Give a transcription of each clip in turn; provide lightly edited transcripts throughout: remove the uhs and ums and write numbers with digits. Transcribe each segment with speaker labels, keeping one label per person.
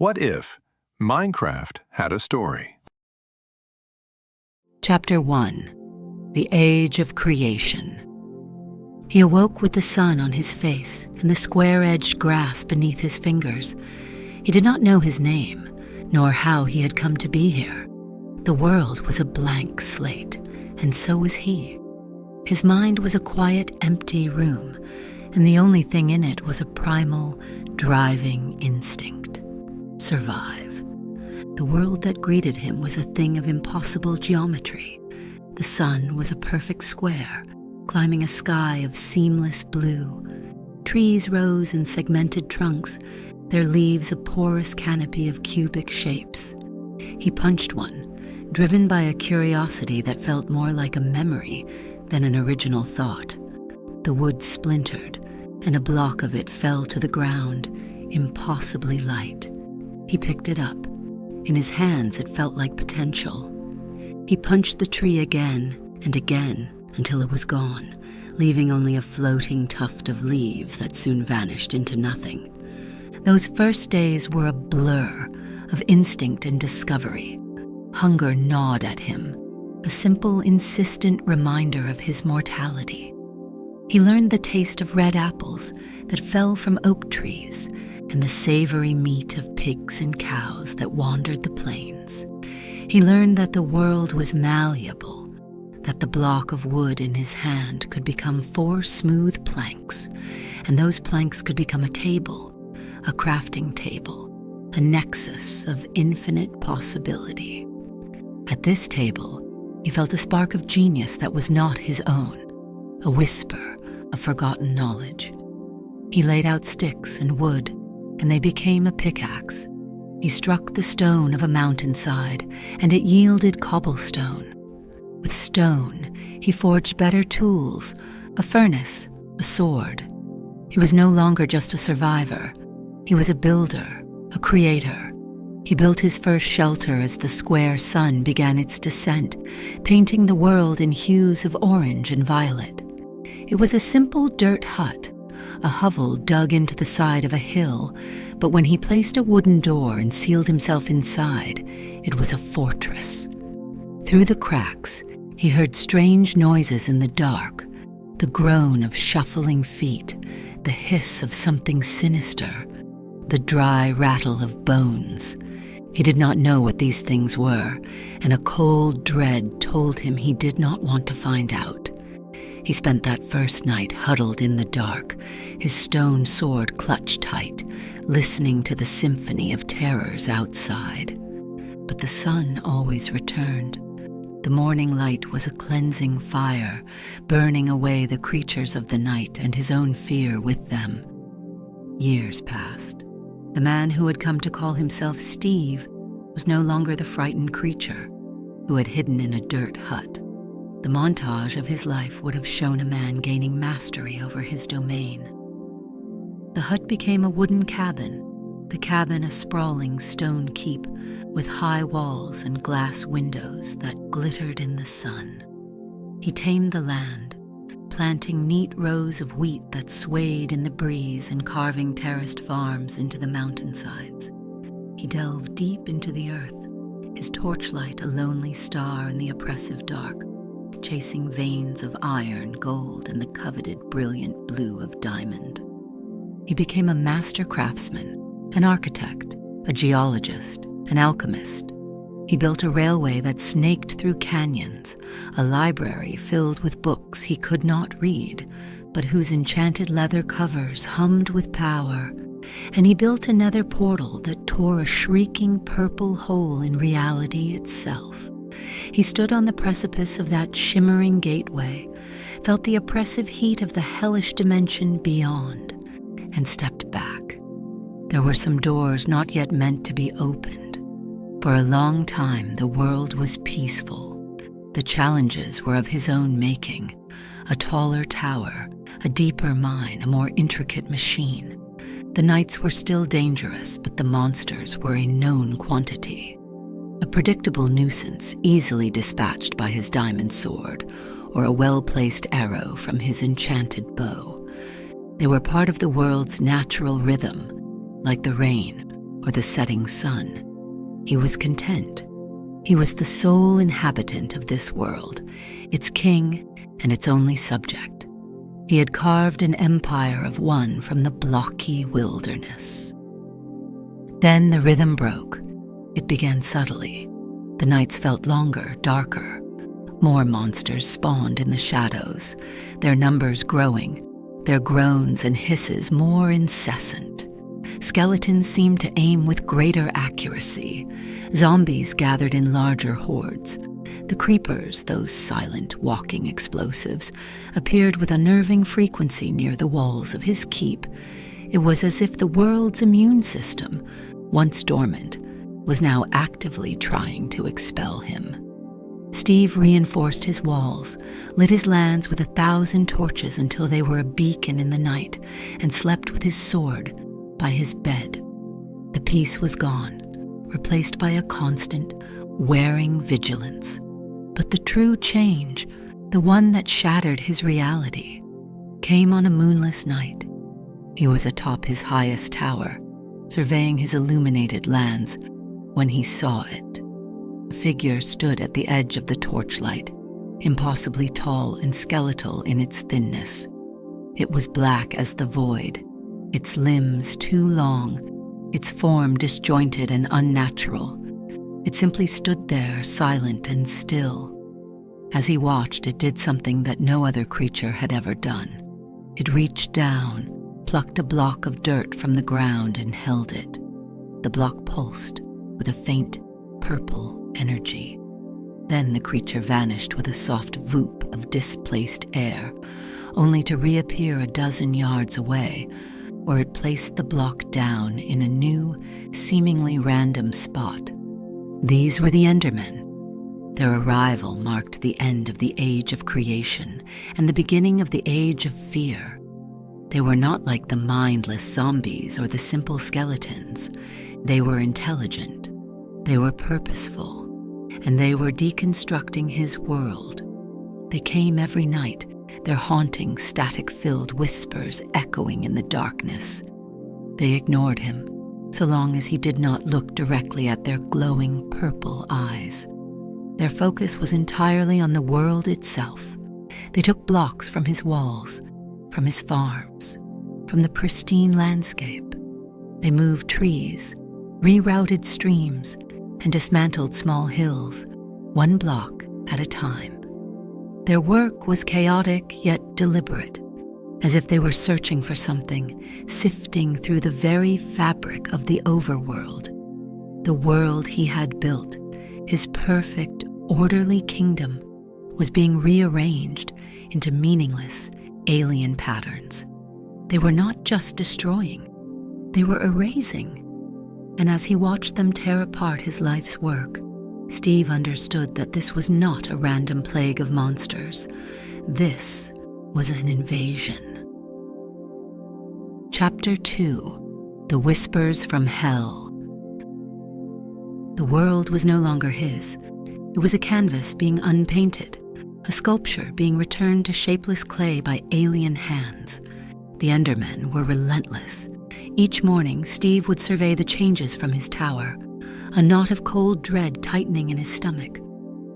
Speaker 1: What if Minecraft had a story?
Speaker 2: Chapter 1. The Age of Creation. He awoke with the sun on his face and the square-edged grass beneath his fingers. He did not know his name, nor how he had come to be here. The world was a blank slate, and so was he. His mind was a quiet, empty room, and the only thing in it was a primal, driving instinct. Survive. The world that greeted him was a thing of impossible geometry. The sun was a perfect square, climbing a sky of seamless blue. Trees rose in segmented trunks, their leaves a porous canopy of cubic shapes. He punched one, driven by a curiosity that felt more like a memory than an original thought. The wood splintered, and a block of it fell to the ground, impossibly light. He picked it up. In his hands it felt like potential. He punched the tree again and again until it was gone, leaving only a floating tuft of leaves that soon vanished into nothing. Those first days were a blur of instinct and discovery. Hunger gnawed at him, a simple, insistent reminder of his mortality. He learned the taste of red apples that fell from oak trees and the savory meat of pigs and cows that wandered the plains. He learned that the world was malleable, that the block of wood in his hand could become 4 smooth planks, and those planks could become a table, a crafting table, a nexus of infinite possibility. At this table, he felt a spark of genius that was not his own, a whisper of forgotten knowledge. He laid out sticks and wood, and they became a pickaxe. He struck the stone of a mountainside, and it yielded cobblestone. With stone, he forged better tools, a furnace, a sword. He was no longer just a survivor. He was a builder, a creator. He built his first shelter as the square sun began its descent, painting the world in hues of orange and violet. It was a simple dirt hut, a hovel dug into the side of a hill, but when he placed a wooden door and sealed himself inside, it was a fortress. Through the cracks, he heard strange noises in the dark, the groan of shuffling feet, the hiss of something sinister, the dry rattle of bones. He did not know what these things were, and a cold dread told him he did not want to find out. He spent that first night huddled in the dark, his stone sword clutched tight, listening to the symphony of terrors outside. But the sun always returned. The morning light was a cleansing fire, burning away the creatures of the night and his own fear with them. Years passed. The man who had come to call himself Steve was no longer the frightened creature who had hidden in a dirt hut. The montage of his life would have shown a man gaining mastery over his domain. The hut became a wooden cabin, the cabin a sprawling stone keep with high walls and glass windows that glittered in the sun. He tamed the land, planting neat rows of wheat that swayed in the breeze and carving terraced farms into the mountainsides. He delved deep into the earth, his torchlight a lonely star in the oppressive dark, chasing veins of iron, gold, and the coveted brilliant blue of diamond. He became a master craftsman, an architect, a geologist, an alchemist. He built a railway that snaked through canyons, a library filled with books he could not read, but whose enchanted leather covers hummed with power. And he built a nether portal that tore a shrieking purple hole in reality itself. He stood on the precipice of that shimmering gateway, felt the oppressive heat of the hellish dimension beyond, and stepped back. There were some doors not yet meant to be opened. For a long time, the world was peaceful. The challenges were of his own making, a taller tower, a deeper mine, a more intricate machine. The nights were still dangerous, but the monsters were a known quantity. A predictable nuisance easily dispatched by his diamond sword, or a well-placed arrow from his enchanted bow. They were part of the world's natural rhythm, like the rain, or the setting sun. He was content. He was the sole inhabitant of this world, its king and its only subject. He had carved an empire of one from the blocky wilderness. Then the rhythm broke. It began subtly. The nights felt longer, darker. More monsters spawned in the shadows, their numbers growing, their groans and hisses more incessant. Skeletons seemed to aim with greater accuracy. Zombies gathered in larger hordes. The creepers, those silent walking explosives, appeared with unnerving frequency near the walls of his keep. It was as if the world's immune system, once dormant, was now actively trying to expel him. Steve reinforced his walls, lit his lands with 1,000 torches until they were a beacon in the night, and slept with his sword by his bed. The peace was gone, replaced by a constant, wearing vigilance. But the true change, the one that shattered his reality, came on a moonless night. He was atop his highest tower, surveying his illuminated lands, when he saw it. A figure stood at the edge of the torchlight, impossibly tall and skeletal in its thinness. It was black as the void, its limbs too long, its form disjointed and unnatural. It simply stood there, silent and still. As he watched, it did something that no other creature had ever done. It reached down, plucked a block of dirt from the ground and held it. The block pulsed with a faint, purple energy. Then the creature vanished with a soft voop of displaced air, only to reappear a dozen yards away, where it placed the block down in a new, seemingly random spot. These were the Endermen. Their arrival marked the end of the age of creation and the beginning of the age of fear. They were not like the mindless zombies or the simple skeletons. They were intelligent. They were purposeful. And they were deconstructing his world. They came every night, their haunting, static-filled whispers echoing in the darkness. They ignored him, so long as he did not look directly at their glowing purple eyes. Their focus was entirely on the world itself. They took blocks from his walls, from his farms, from the pristine landscape. They moved trees, rerouted streams, and dismantled small hills, one block at a time. Their work was chaotic yet deliberate, as if they were searching for something, sifting through the very fabric of the Overworld. The world he had built, his perfect, orderly kingdom, was being rearranged into meaningless, alien patterns. They were not just destroying, they were erasing. And as he watched them tear apart his life's work, Steve understood that this was not a random plague of monsters. This was an invasion. Chapter 2: The Whispers from Hell. The world was no longer his. It was a canvas being unpainted, a sculpture being returned to shapeless clay by alien hands. The Endermen were relentless. Each morning, Steve would survey the changes from his tower, a knot of cold dread tightening in his stomach.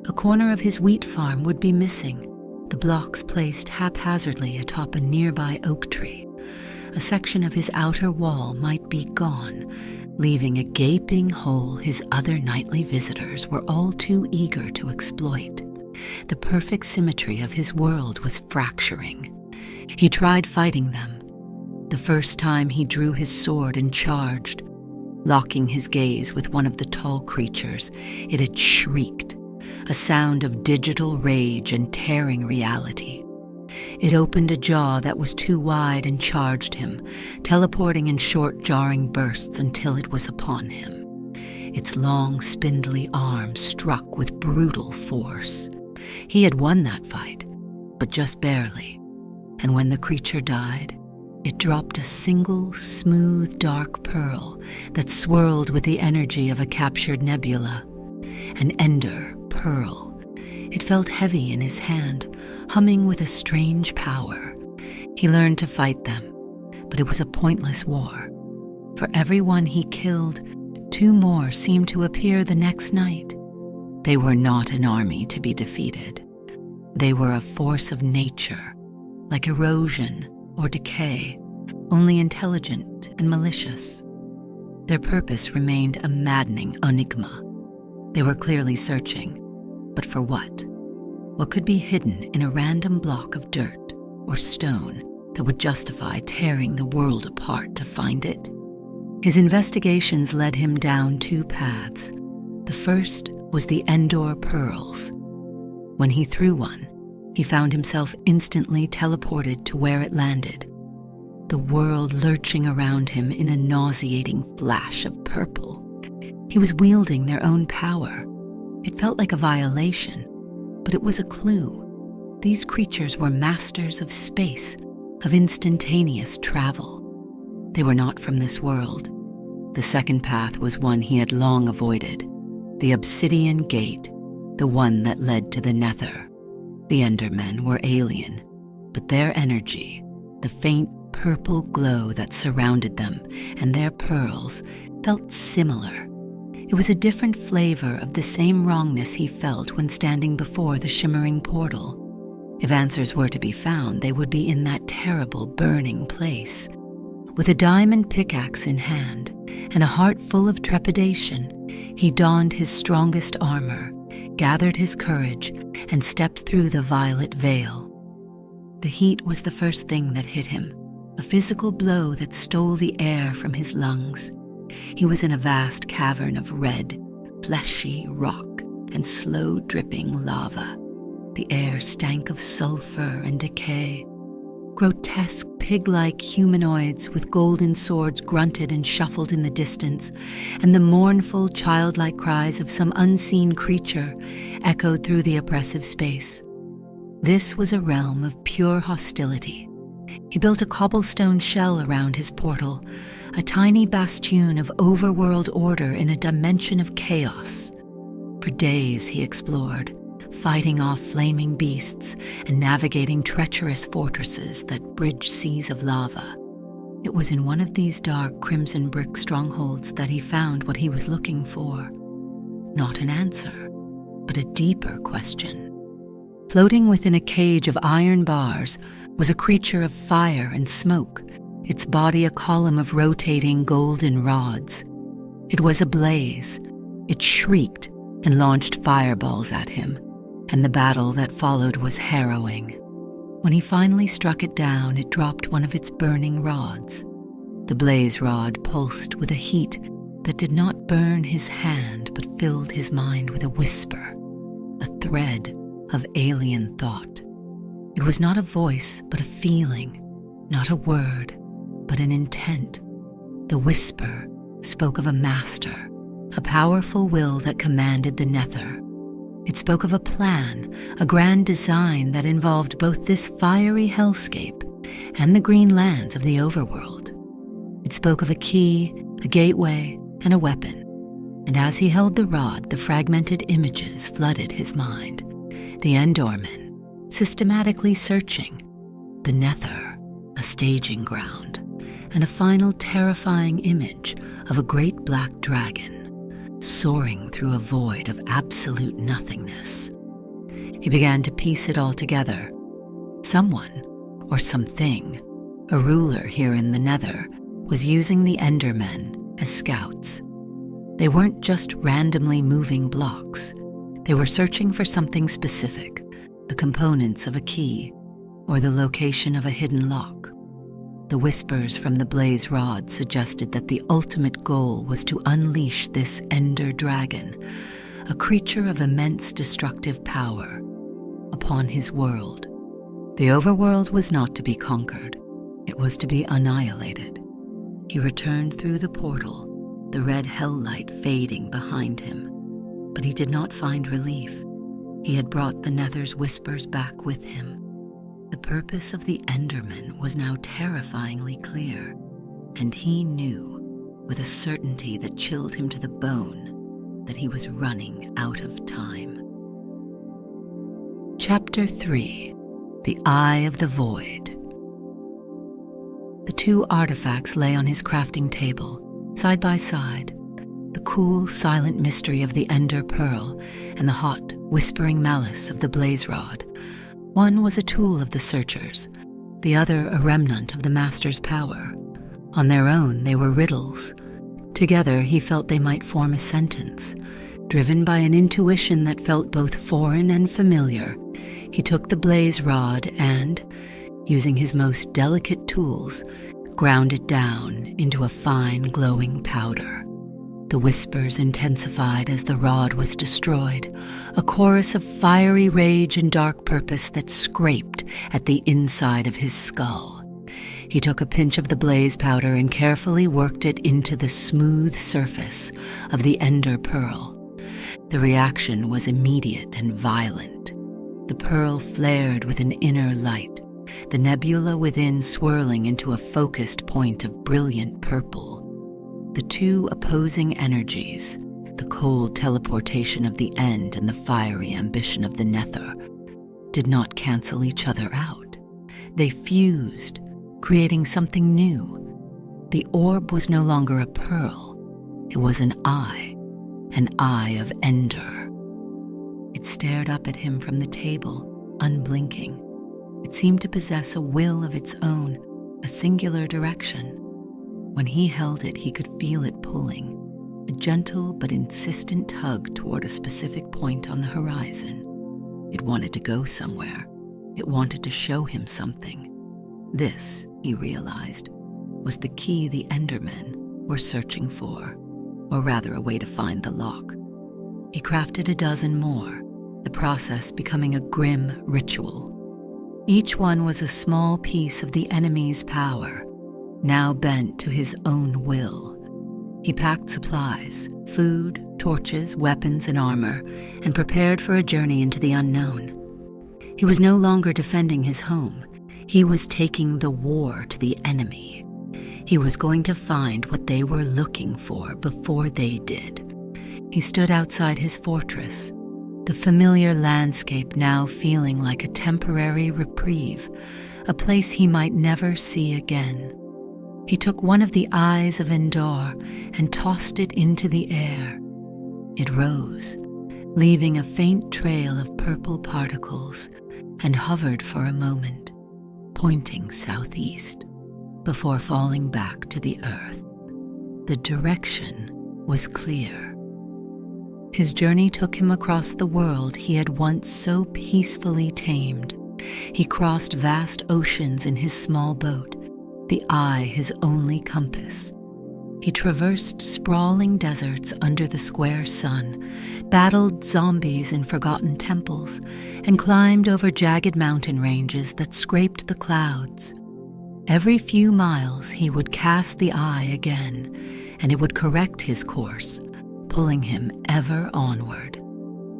Speaker 2: A corner of his wheat farm would be missing, the blocks placed haphazardly atop a nearby oak tree. A section of his outer wall might be gone, leaving a gaping hole his other nightly visitors were all too eager to exploit. The perfect symmetry of his world was fracturing. He tried fighting them. The first time he drew his sword and charged. Locking his gaze with one of the tall creatures, it had shrieked, a sound of digital rage and tearing reality. It opened a jaw that was too wide and charged him, teleporting in short, jarring bursts until it was upon him. Its long, spindly arms struck with brutal force. He had won that fight, but just barely. And when the creature died, it dropped a single, smooth, dark pearl that swirled with the energy of a captured nebula. An ender pearl. It felt heavy in his hand, humming with a strange power. He learned to fight them, but it was a pointless war. For every one he killed, 2 more seemed to appear the next night. They were not an army to be defeated. They were a force of nature, like erosion or decay, only intelligent and malicious. Their purpose remained a maddening enigma. They were clearly searching, but for what? What could be hidden in a random block of dirt or stone that would justify tearing the world apart to find it? His investigations led him down 2 paths. The first was the Endor Pearls. When he threw one, he found himself instantly teleported to where it landed, the world lurching around him in a nauseating flash of purple. He was wielding their own power. It felt like a violation, but it was a clue. These creatures were masters of space, of instantaneous travel. They were not from this world. The second path was one he had long avoided, the Obsidian Gate, the one that led to the Nether. The Endermen were alien, but their energy, the faint purple glow that surrounded them, and their pearls felt similar. It was a different flavor of the same wrongness he felt when standing before the shimmering portal. If answers were to be found, they would be in that terrible burning place. With a diamond pickaxe in hand and a heart full of trepidation, he donned his strongest armor, gathered his courage, and stepped through the violet veil. The heat was the first thing that hit him, a physical blow that stole the air from his lungs. He was in a vast cavern of red, fleshy rock and slow-dripping lava. The air stank of sulfur and decay. Grotesque pig-like humanoids with golden swords grunted and shuffled in the distance, and the mournful, childlike cries of some unseen creature echoed through the oppressive space. This was a realm of pure hostility. He built a cobblestone shell around his portal, a tiny bastion of overworld order in a dimension of chaos. For days he explored, fighting off flaming beasts and navigating treacherous fortresses that bridged seas of lava. It was in one of these dark crimson brick strongholds that he found what he was looking for. Not an answer, but a deeper question. Floating within a cage of iron bars was a creature of fire and smoke, its body a column of rotating golden rods. It was ablaze. It shrieked and launched fireballs at him, and the battle that followed was harrowing. When he finally struck it down, it dropped one of its burning rods. The blaze rod pulsed with a heat that did not burn his hand but filled his mind with a whisper, a thread of alien thought. It was not a voice but a feeling, not a word but an intent. The whisper spoke of a master, a powerful will that commanded the Nether. It spoke of a plan, a grand design that involved both this fiery hellscape and the green lands of the Overworld. It spoke of a key, a gateway, and a weapon. And as he held the rod, the fragmented images flooded his mind. The Endermen, systematically searching. The Nether, a staging ground. And a final terrifying image of a great black dragon, soaring through a void of absolute nothingness. He began to piece it all together. Someone, or something, a ruler here in the Nether, was using the Endermen as scouts. They weren't just randomly moving blocks. They were searching for something specific, the components of a key, or the location of a hidden lock. The whispers from the blaze rod suggested that the ultimate goal was to unleash this Ender Dragon, a creature of immense destructive power, upon his world. The Overworld was not to be conquered. It was to be annihilated. He returned through the portal, the red hell light fading behind him. But he did not find relief. He had brought the Nether's whispers back with him. The purpose of the Endermen was now terrifyingly clear, and he knew, with a certainty that chilled him to the bone, that he was running out of time. Chapter 3: The Eye of the Void. The 2 artifacts lay on his crafting table, side by side, the cool, silent mystery of the Ender Pearl and the hot, whispering malice of the Blaze Rod. One was a tool of the Searchers, the other a remnant of the Master's power. On their own, they were riddles. Together, he felt they might form a sentence. Driven by an intuition that felt both foreign and familiar, he took the Blaze Rod and, using his most delicate tools, ground it down into a fine, glowing powder. The whispers intensified as the rod was destroyed, a chorus of fiery rage and dark purpose that scraped at the inside of his skull. He took a pinch of the blaze powder and carefully worked it into the smooth surface of the Ender Pearl. The reaction was immediate and violent. The pearl flared with an inner light, the nebula within swirling into a focused point of brilliant purple. The two opposing energies, the cold teleportation of the End and the fiery ambition of the Nether, did not cancel each other out. They fused, creating something new. The orb was no longer a pearl. It was an eye of Ender. It stared up at him from the table, unblinking. It seemed to possess a will of its own, a singular direction. When he held it, he could feel it pulling, a gentle but insistent tug toward a specific point on the horizon. It wanted to go somewhere. It wanted to show him something. This, he realized, was the key the Endermen were searching for, or rather a way to find the lock. He crafted a dozen more, the process becoming a grim ritual. Each one was a small piece of the enemy's power, now bent to his own will. He packed supplies, food, torches, weapons, and armor, and prepared for a journey into the unknown. He was no longer defending his home. He was taking the war to the enemy. He was going to find what they were looking for before they did. He stood outside his fortress, the familiar landscape now feeling like a temporary reprieve, a place he might never see again. He took one of the eyes of Endor and tossed it into the air. It rose, leaving a faint trail of purple particles, and hovered for a moment, pointing southeast, before falling back to the earth. The direction was clear. His journey took him across the world he had once so peacefully tamed. He crossed vast oceans in his small boat, the eye his only compass. He traversed sprawling deserts under the square sun, battled zombies in forgotten temples, and climbed over jagged mountain ranges that scraped the clouds. Every few miles he would cast the eye again, and it would correct his course, pulling him ever onward.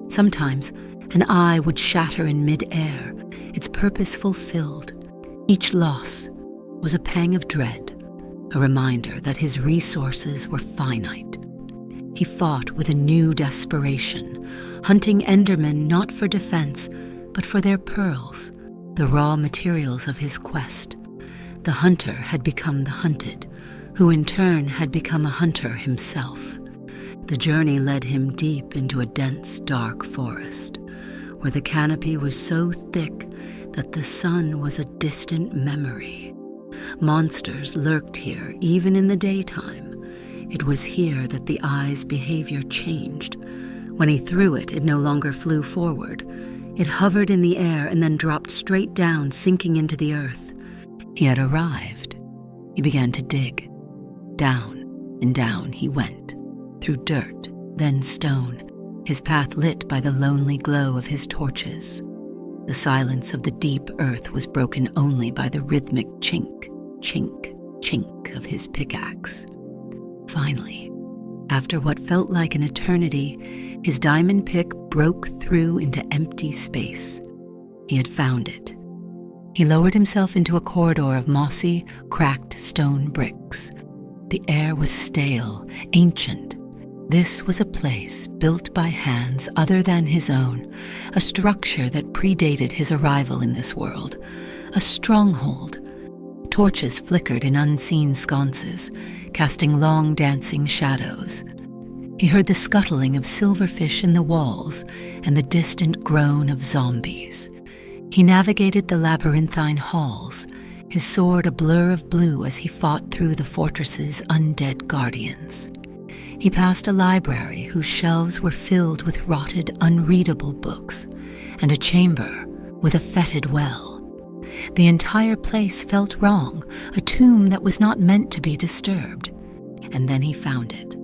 Speaker 2: Sometimes an eye would shatter in mid-air, its purpose fulfilled. Each loss was a pang of dread, a reminder that his resources were finite. He fought with a new desperation, hunting Endermen not for defense, but for their pearls, the raw materials of his quest. The hunter had become the hunted, who in turn had become a hunter himself. The journey led him deep into a dense, dark forest, where the canopy was so thick that the sun was a distant memory. Monsters lurked here even in the daytime. It was here that the eye's behavior changed. When he threw it, it no longer flew forward. It hovered in the air and then dropped straight down, sinking into the earth. He had arrived. He began to dig. Down and down he went, through dirt, then stone, his path lit by the lonely glow of his torches. The silence of the deep earth was broken only by the rhythmic chink, chink, chink of his pickaxe. Finally, after what felt like an eternity, his diamond pick broke through into empty space. He had found it. He lowered himself into a corridor of mossy, cracked stone bricks. The air was stale, ancient. This was a place built by hands other than his own, a structure that predated his arrival in this world, a stronghold. Torches flickered in unseen sconces, casting long dancing shadows. He heard the scuttling of silverfish in the walls and the distant groan of zombies. He navigated the labyrinthine halls, his sword a blur of blue as he fought through the fortress's undead guardians. He passed a library whose shelves were filled with rotted, unreadable books, and a chamber with a fetid well. The entire place felt wrong, a tomb that was not meant to be disturbed. And then he found it,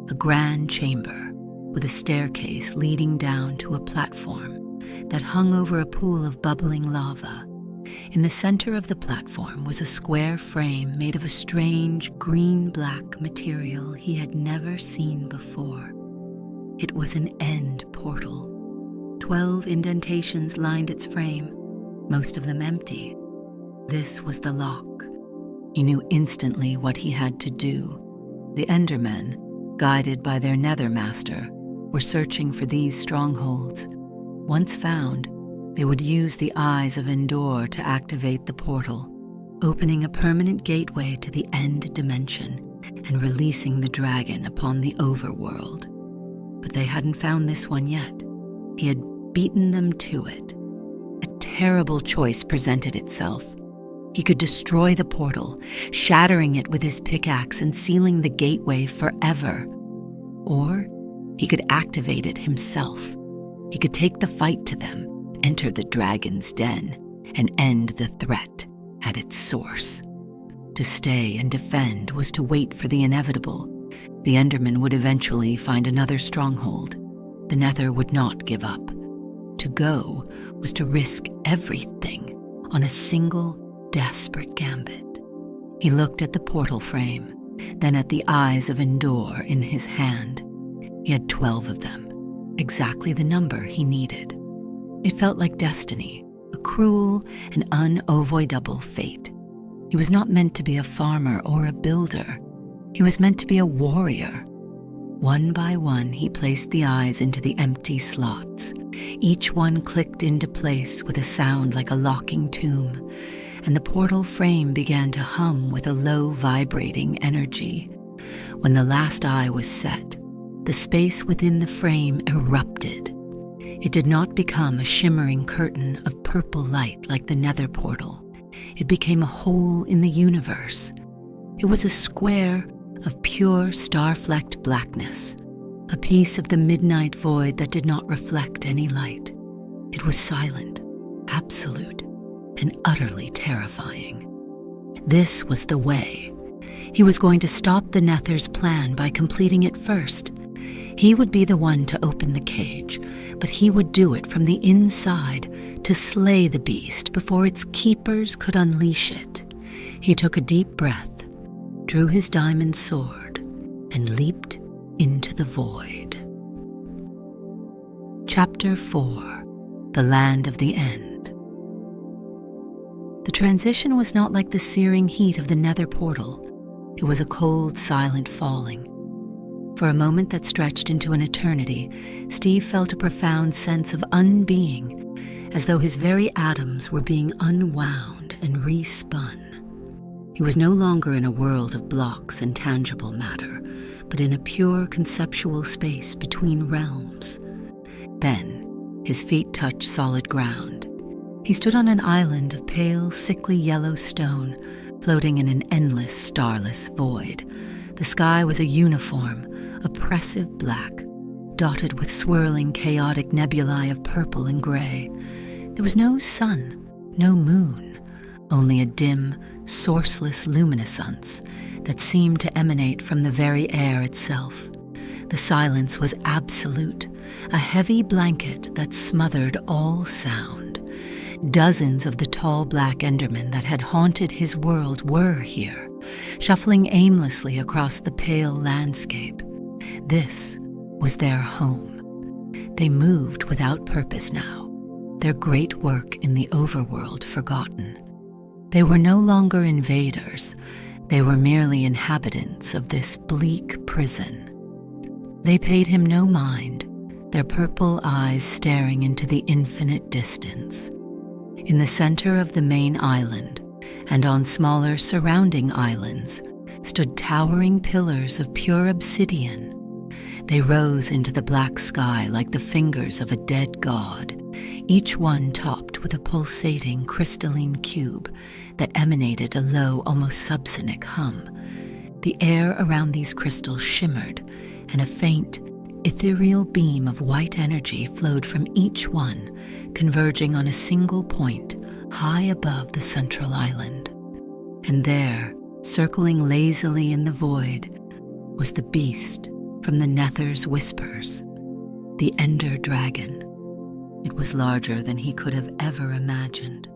Speaker 2: a grand chamber with a staircase leading down to a platform that hung over a pool of bubbling lava. In the center of the platform was a square frame made of a strange green-black material he had never seen before. It was an end portal. 12 indentations lined its frame, most of them empty. This was the lock. He knew instantly what he had to do. The Endermen, guided by their Nether master, were searching for these strongholds. Once found, they would use the Eyes of Endor to activate the portal, opening a permanent gateway to the End dimension and releasing the dragon upon the Overworld. But they hadn't found this one yet. He had beaten them to it. A terrible choice presented itself. He could destroy the portal, shattering it with his pickaxe and sealing the gateway forever. Or he could activate it himself. He could take the fight to them, enter the dragon's den, and end the threat at its source. To stay and defend was to wait for the inevitable. The Endermen would eventually find another stronghold. The Nether would not give up. To go was to risk everything on a single, desperate gambit. He looked at the portal frame, then at the Eyes of Endor in his hand. He had 12 of them, exactly the number he needed. It felt like destiny, a cruel and unavoidable fate. He was not meant to be a farmer or a builder. He was meant to be a warrior. One by one, he placed the eyes into the empty slots. Each one clicked into place with a sound like a locking tomb, and the portal frame began to hum with a low vibrating energy. When the last eye was set, the space within the frame erupted. It did not become a shimmering curtain of purple light like the Nether portal. It became a hole in the universe. It was a square of pure star-flecked blackness, a piece of the midnight void that did not reflect any light. It was silent, absolute, and utterly terrifying. This was the way. He was going to stop the Nether's plan by completing it first. He would be the one to open the cage, but he would do it from the inside to slay the beast before its keepers could unleash it. He took a deep breath, drew his diamond sword, and leaped into the void. Chapter 4: The Land of the End. The transition was not like the searing heat of the Nether portal. It was a cold, silent falling. For a moment that stretched into an eternity, Steve felt a profound sense of unbeing, as though his very atoms were being unwound and respun. He was no longer in a world of blocks and tangible matter, but in a pure conceptual space between realms. Then, his feet touched solid ground. He stood on an island of pale, sickly yellow stone, floating in an endless, starless void. The sky was a uniform, oppressive black, dotted with swirling, chaotic nebulae of purple and gray. There was no sun, no moon, only a dim, sourceless luminescence that seemed to emanate from the very air itself. The silence was absolute, a heavy blanket that smothered all sound. Dozens of the tall black Endermen that had haunted his world were here, shuffling aimlessly across the pale landscape. This was their home. They moved without purpose now, their great work in the Overworld forgotten. They were no longer invaders. They were merely inhabitants of this bleak prison. They paid him no mind, their purple eyes staring into the infinite distance. In the center of the main island, and on smaller surrounding islands stood towering pillars of pure obsidian. They rose into the black sky like the fingers of a dead god, each one topped with a pulsating crystalline cube that emanated a low, almost subsonic hum. The air around these crystals shimmered, and a faint, ethereal beam of white energy flowed from each one, converging on a single point high above the central island. And there, circling lazily in the void, was the beast from the Nether's whispers, the Ender Dragon. It was larger than he could have ever imagined,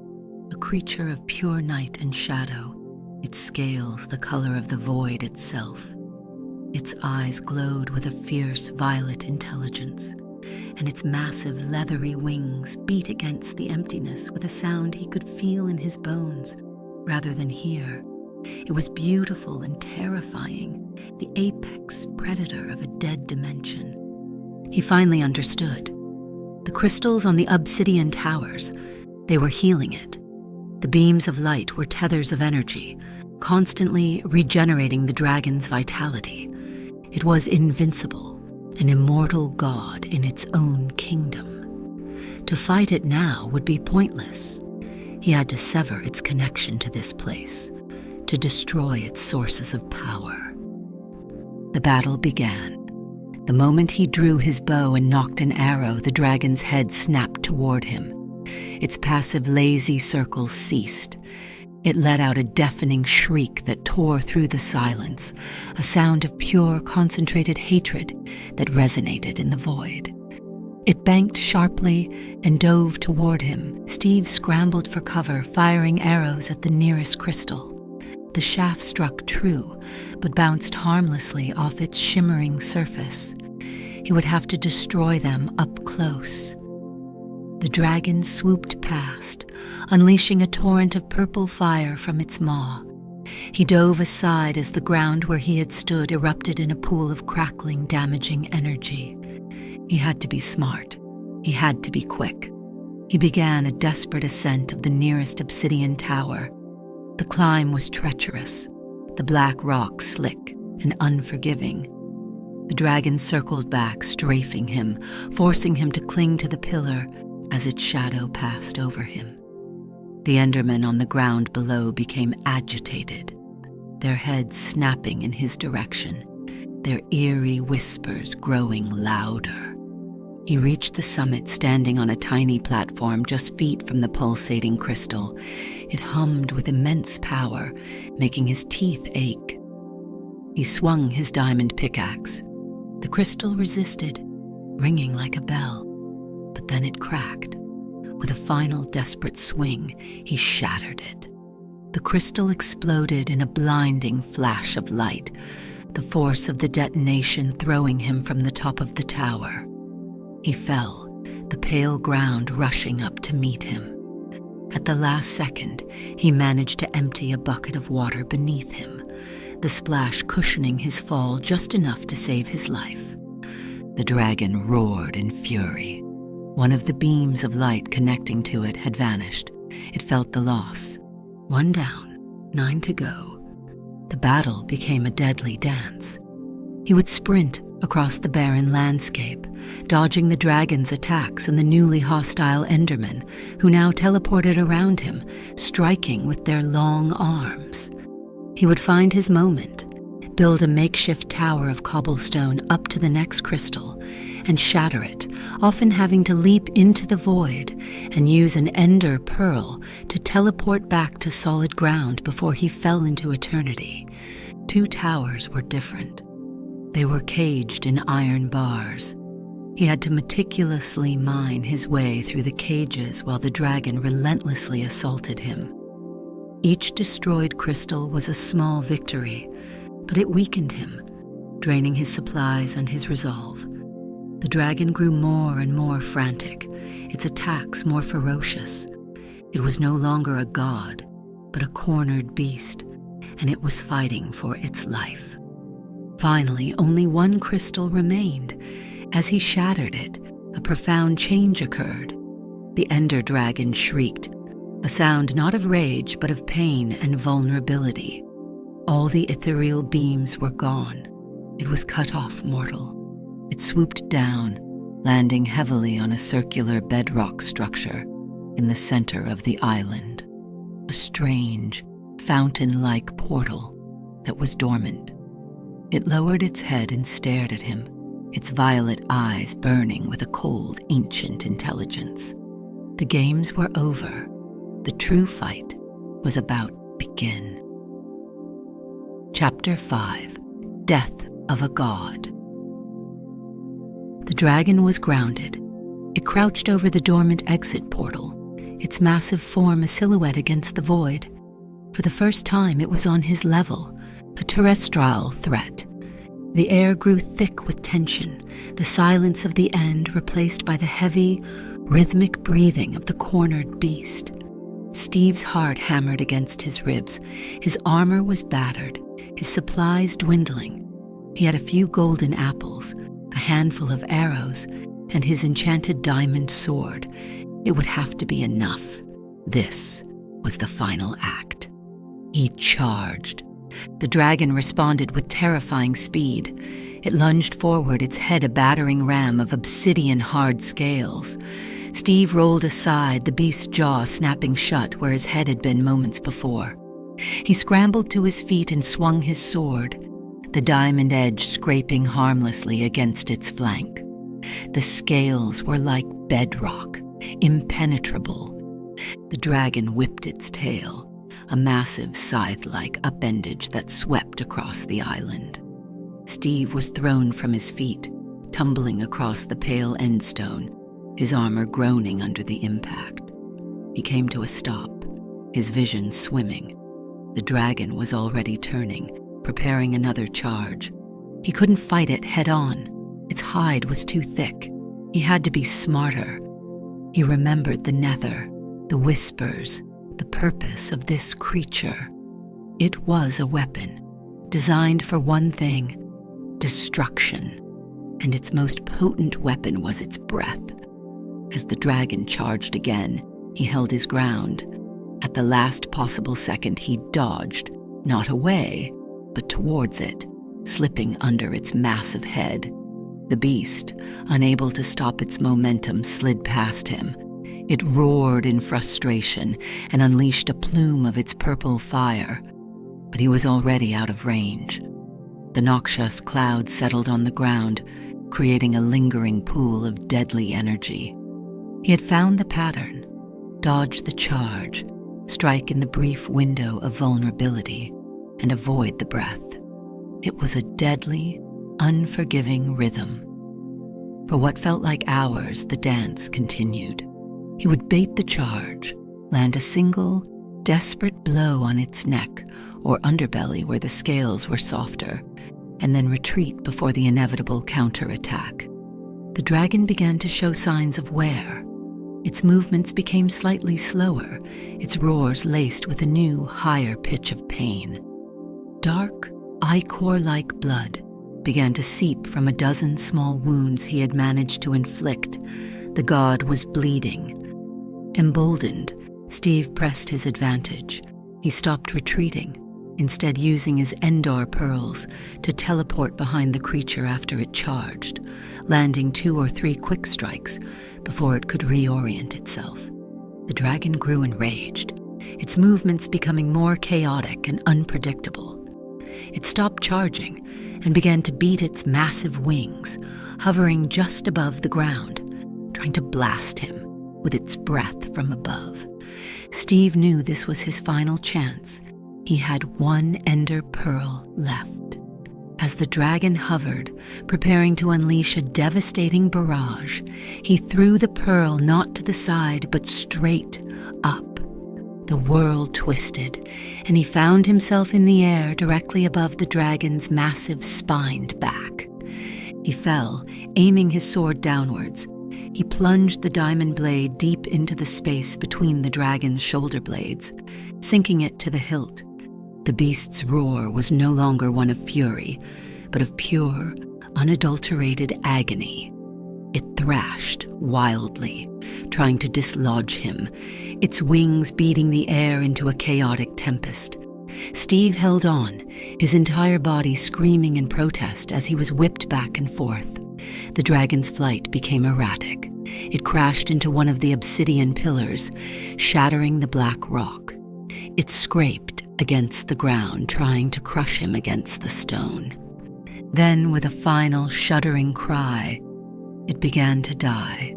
Speaker 2: a creature of pure night and shadow, its scales the color of the void itself. Its eyes glowed with a fierce violet intelligence, and its massive leathery wings beat against the emptiness with a sound he could feel in his bones rather than hear. It was beautiful and terrifying, the apex predator of a dead dimension. He finally understood. The crystals on the obsidian towers, they were healing it. The beams of light were tethers of energy, constantly regenerating the dragon's vitality. It was invincible, an immortal god in its own kingdom. To fight it now would be pointless. He had to sever its connection to this place, to destroy its sources of power. The battle began. The moment he drew his bow and nocked an arrow, the dragon's head snapped toward him. Its passive, lazy circles ceased. It let out a deafening shriek that tore through the silence, a sound of pure, concentrated hatred that resonated in the void. It banked sharply and dove toward him. Steve scrambled for cover, firing arrows at the nearest crystal. The shaft struck true, but bounced harmlessly off its shimmering surface. He would have to destroy them up close. The dragon swooped past, unleashing a torrent of purple fire from its maw. He dove aside as the ground where he had stood erupted in a pool of crackling, damaging energy. He had to be smart. He had to be quick. He began a desperate ascent of the nearest obsidian tower. The climb was treacherous, the black rock slick and unforgiving. The dragon circled back, strafing him, forcing him to cling to the pillar as its shadow passed over him. The Endermen on the ground below became agitated, their heads snapping in his direction, their eerie whispers growing louder. He reached the summit, standing on a tiny platform just feet from the pulsating crystal. It hummed with immense power, making his teeth ache. He swung his diamond pickaxe. The crystal resisted, ringing like a bell, but then it cracked. With a final desperate swing, he shattered it. The crystal exploded in a blinding flash of light, the force of the detonation throwing him from the top of the tower. He fell, the pale ground rushing up to meet him. At the last second, he managed to empty a bucket of water beneath him, the splash cushioning his fall just enough to save his life. The dragon roared in fury. One of the beams of light connecting to it had vanished. It felt the loss. 1 down, 9 to go. The battle became a deadly dance. He would sprint across the barren landscape, dodging the dragon's attacks and the newly hostile Endermen, who now teleported around him, striking with their long arms. He would find his moment, build a makeshift tower of cobblestone up to the next crystal, and shatter it, often having to leap into the void and use an ender pearl to teleport back to solid ground before he fell into eternity. 2 towers were different. They were caged in iron bars. He had to meticulously mine his way through the cages while the dragon relentlessly assaulted him. Each destroyed crystal was a small victory, but it weakened him, draining his supplies and his resolve. The dragon grew more and more frantic, its attacks more ferocious. It was no longer a god, but a cornered beast, and it was fighting for its life. Finally, only 1 crystal remained. As he shattered it, a profound change occurred. The Ender Dragon shrieked, a sound not of rage but of pain and vulnerability. All the ethereal beams were gone. It was cut off, mortal. It swooped down, landing heavily on a circular bedrock structure in the center of the island. A strange, fountain-like portal that was dormant. It lowered its head and stared at him, its violet eyes burning with a cold, ancient intelligence. The games were over. The true fight was about to begin. Chapter 5: Death of a God. The dragon was grounded. It crouched over the dormant exit portal, its massive form a silhouette against the void. For the first time, it was on his level, a terrestrial threat. The air grew thick with tension, the silence of the end replaced by the heavy, rhythmic breathing of the cornered beast. Steve's heart hammered against his ribs. His armor was battered, his supplies dwindling. He had a few golden apples, a handful of arrows, and his enchanted diamond sword. It would have to be enough. This was the final act. He charged. The dragon responded with terrifying speed. It lunged forward, its head a battering ram of obsidian-hard scales. Steve rolled aside, the beast's jaw snapping shut where his head had been moments before. He scrambled to his feet and swung his sword, the diamond edge scraping harmlessly against its flank. The scales were like bedrock, impenetrable. The dragon whipped its tail, a massive scythe-like upendage that swept across the island. Steve was thrown from his feet, tumbling across the pale endstone, his armor groaning under the impact. He came to a stop, his vision swimming. The dragon was already turning, preparing another charge. He couldn't fight it head-on. Its hide was too thick. He had to be smarter. He remembered the Nether, the whispers, the purpose of this creature. It was a weapon, designed for one thing: destruction. And its most potent weapon was its breath. As the dragon charged again, he held his ground. At the last possible second, he dodged, not away, but towards it, slipping under its massive head. The beast, unable to stop its momentum, slid past him. It roared in frustration and unleashed a plume of its purple fire, but he was already out of range. The noxious cloud settled on the ground, creating a lingering pool of deadly energy. He had found the pattern, dodge the charge, strike in the brief window of vulnerability, and avoid the breath. It was a deadly, unforgiving rhythm. For what felt like hours, the dance continued. He would bait the charge, land a single, desperate blow on its neck or underbelly where the scales were softer, and then retreat before the inevitable counterattack. The dragon began to show signs of wear. Its movements became slightly slower, its roars laced with a new, higher pitch of pain. Dark, ichor-like blood began to seep from a dozen small wounds he had managed to inflict. The god was bleeding. Emboldened, Steve pressed his advantage. He stopped retreating, instead using his Endor pearls to teleport behind the creature after it charged, landing 2 or 3 quick strikes before it could reorient itself. The dragon grew enraged, its movements becoming more chaotic and unpredictable. It stopped charging and began to beat its massive wings, hovering just above the ground, trying to blast him with its breath from above. Steve knew this was his final chance. He had 1 Ender Pearl left. As the dragon hovered, preparing to unleash a devastating barrage, he threw the pearl not to the side, but straight up. The world twisted, and he found himself in the air directly above the dragon's massive spined back. He fell, aiming his sword downwards. He plunged the diamond blade deep into the space between the dragon's shoulder blades, sinking it to the hilt. The beast's roar was no longer one of fury, but of pure, unadulterated agony. It thrashed wildly, trying to dislodge him, its wings beating the air into a chaotic tempest. Steve held on, his entire body screaming in protest as he was whipped back and forth. The dragon's flight became erratic. It crashed into one of the obsidian pillars, shattering the black rock. It scraped against the ground, trying to crush him against the stone. Then, with a final shuddering cry, it began to die.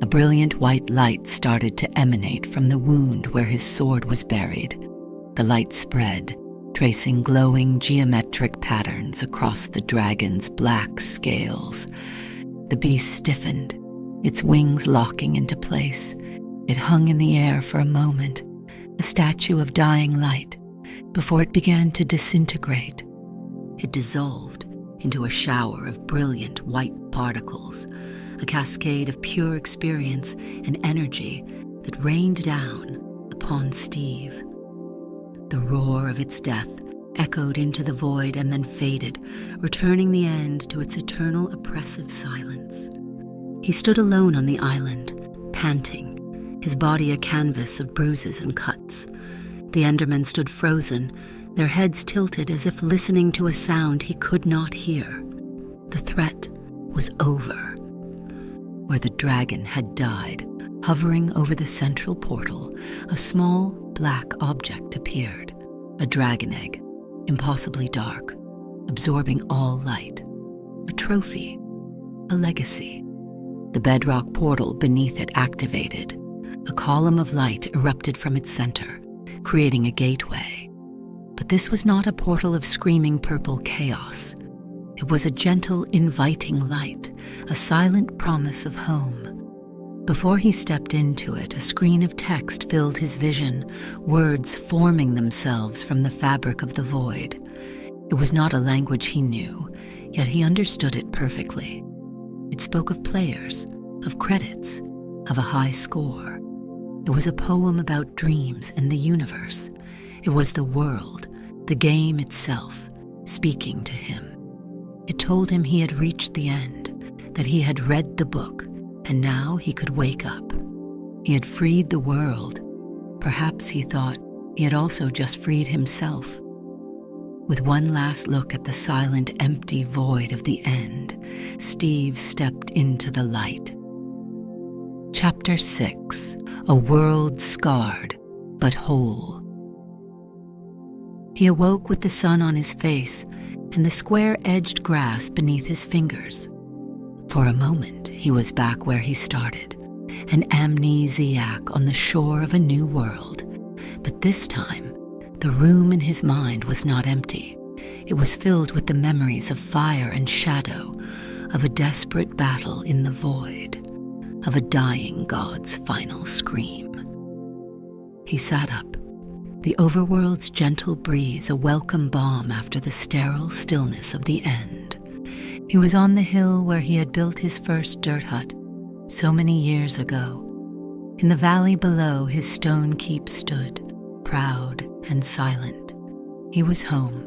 Speaker 2: A brilliant white light started to emanate from the wound where his sword was buried. The light spread, tracing glowing geometric patterns across the dragon's black scales. The beast stiffened, its wings locking into place. It hung in the air for a moment, a statue of dying light, before it began to disintegrate. It dissolved into a shower of brilliant white particles, a cascade of pure experience and energy that rained down upon Steve. The roar of its death echoed into the void and then faded, returning the end to its eternal oppressive silence. He stood alone on the island, panting, his body a canvas of bruises and cuts. The Endermen stood frozen, their heads tilted as if listening to a sound he could not hear. The threat was over. Where the dragon had died, hovering over the central portal, a small black object appeared, a dragon egg, impossibly dark, absorbing all light. A trophy, a legacy. The bedrock portal beneath it activated. A column of light erupted from its center, creating a gateway. But this was not a portal of screaming purple chaos. It was a gentle, inviting light, a silent promise of home. Before he stepped into it, a screen of text filled his vision, words forming themselves from the fabric of the void. It was not a language he knew, yet he understood it perfectly. It spoke of players, of credits, of a high score. It was a poem about dreams and the universe. It was the world, the game itself, speaking to him. It told him he had reached the end, that he had read the book, and now he could wake up. He had freed the world. Perhaps, he thought, he had also just freed himself. With one last look at the silent, empty void of the end, Steve stepped into the light. Chapter 6: A World Scarred, but Whole. He awoke with the sun on his face and the square-edged grass beneath his fingers. For a moment, he was back where he started, an amnesiac on the shore of a new world. But this time, the room in his mind was not empty. It was filled with the memories of fire and shadow, of a desperate battle in the void, of a dying god's final scream. He sat up, the overworld's gentle breeze a welcome balm after the sterile stillness of the end. He was on the hill where he had built his first dirt hut so many years ago. In the valley below, his stone keep stood, proud and silent. He was home.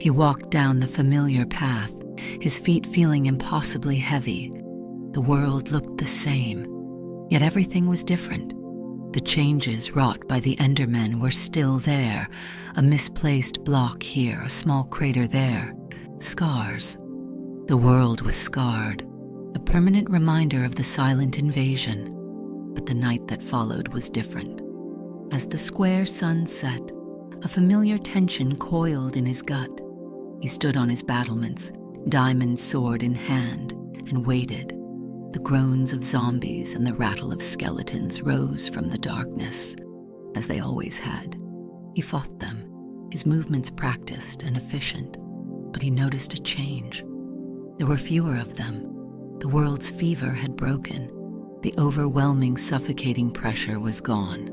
Speaker 2: He walked down the familiar path, his feet feeling impossibly heavy. The world looked the same, yet everything was different. The changes wrought by the Endermen were still there, a misplaced block here, a small crater there, scars. The world was scarred, a permanent reminder of the silent invasion. But the night that followed was different. As the square sun set, a familiar tension coiled in his gut. He stood on his battlements, diamond sword in hand, and waited. The groans of zombies and the rattle of skeletons rose from the darkness, as they always had. He fought them, his movements practiced and efficient, but he noticed a change. There were fewer of them. The world's fever had broken. The overwhelming, suffocating pressure was gone.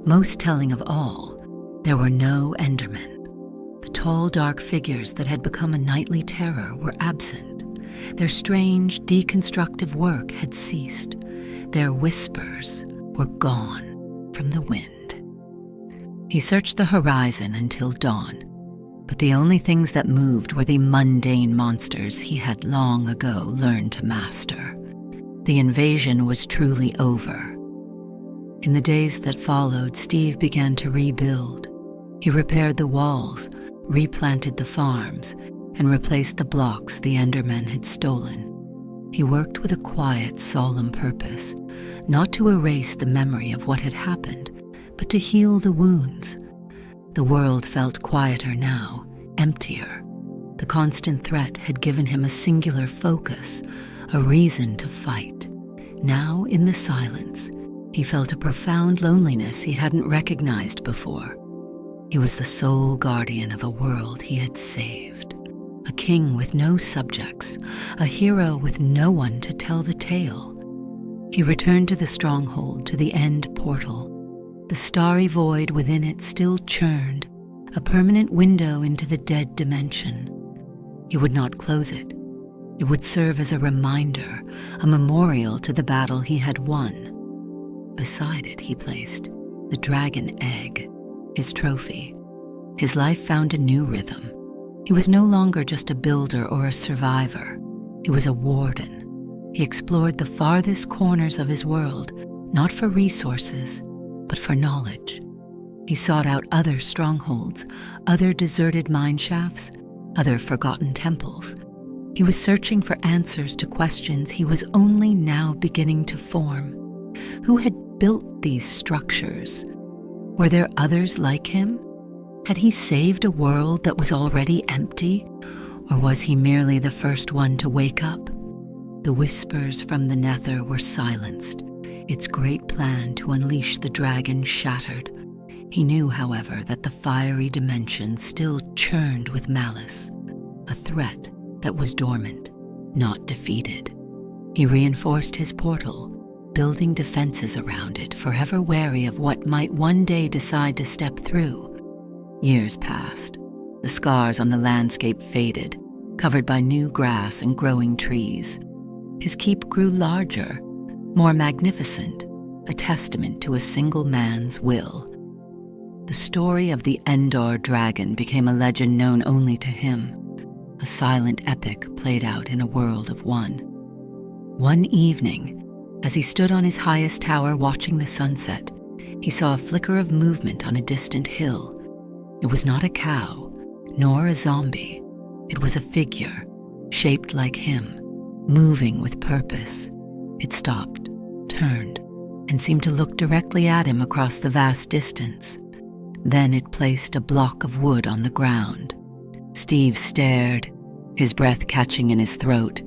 Speaker 2: Most telling of all, there were no Endermen. The tall, dark figures that had become a nightly terror were absent. Their strange, deconstructive work had ceased. Their whispers were gone from the wind. He searched the horizon until dawn, but the only things that moved were the mundane monsters he had long ago learned to master. The invasion was truly over. In the days that followed, Steve began to rebuild. He repaired the walls, replanted the farms, and replaced the blocks the Endermen had stolen. He worked with a quiet, solemn purpose, not to erase the memory of what had happened, but to heal the wounds. The world felt quieter now, emptier. The constant threat had given him a singular focus, a reason to fight. Now, in the silence, he felt a profound loneliness he hadn't recognized before. He was the sole guardian of a world he had saved, a king with no subjects, a hero with no one to tell the tale. He returned to the stronghold, to the end portal. The starry void within it still churned, a permanent window into the dead dimension. He would not close it. It would serve as a reminder, a memorial to the battle he had won. Beside it he placed the dragon egg, his trophy. His life found a new rhythm. He was no longer just a builder or a survivor. He was a warden. He explored the farthest corners of his world, not for resources, but for knowledge. He sought out other strongholds, other deserted mine shafts, other forgotten temples. He was searching for answers to questions he was only now beginning to form. Who had built these structures? Were there others like him? Had he saved a world that was already empty? Or was he merely the first one to wake up? The whispers from the Nether were silenced, its great plan to unleash the dragon shattered. He knew, however, that the fiery dimension still churned with malice, a threat that was dormant, not defeated. He reinforced his portal, building defenses around it, forever wary of what might one day decide to step through. Years passed. The scars on the landscape faded, covered by new grass and growing trees. His keep grew larger, more magnificent, a testament to a single man's will. The story of the Endor dragon became a legend known only to him, a silent epic played out in a world of one. One evening, as he stood on his highest tower watching the sunset, he saw a flicker of movement on a distant hill. It was not a cow, nor a zombie. It was a figure, shaped like him, moving with purpose. It stopped, turned, and seemed to look directly at him across the vast distance. Then it placed a block of wood on the ground. Steve stared, his breath catching in his throat.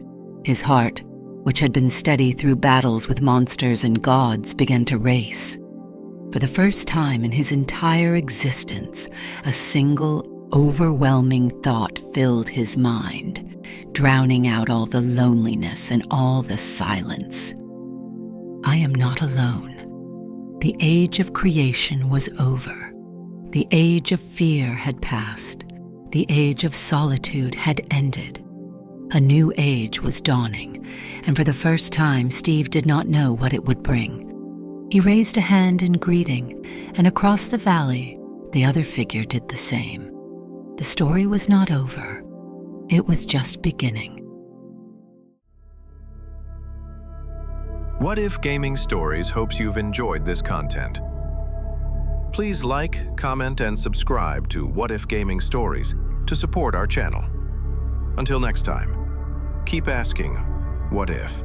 Speaker 2: His heart, which had been steady through battles with monsters and gods, began to race. For the first time in his entire existence, a single, overwhelming thought filled his mind, drowning out all the loneliness and all the silence. I am not alone. The age of creation was over. The age of fear had passed. The age of solitude had ended. A new age was dawning, and for the first time Steve did not know what it would bring. He raised a hand in greeting, and across the valley, the other figure did the same. The story was not over. It was just beginning.
Speaker 1: What If Gaming Stories hopes you've enjoyed this content. Please like, comment, and subscribe to What If Gaming Stories to support our channel. Until next time, keep asking, what if?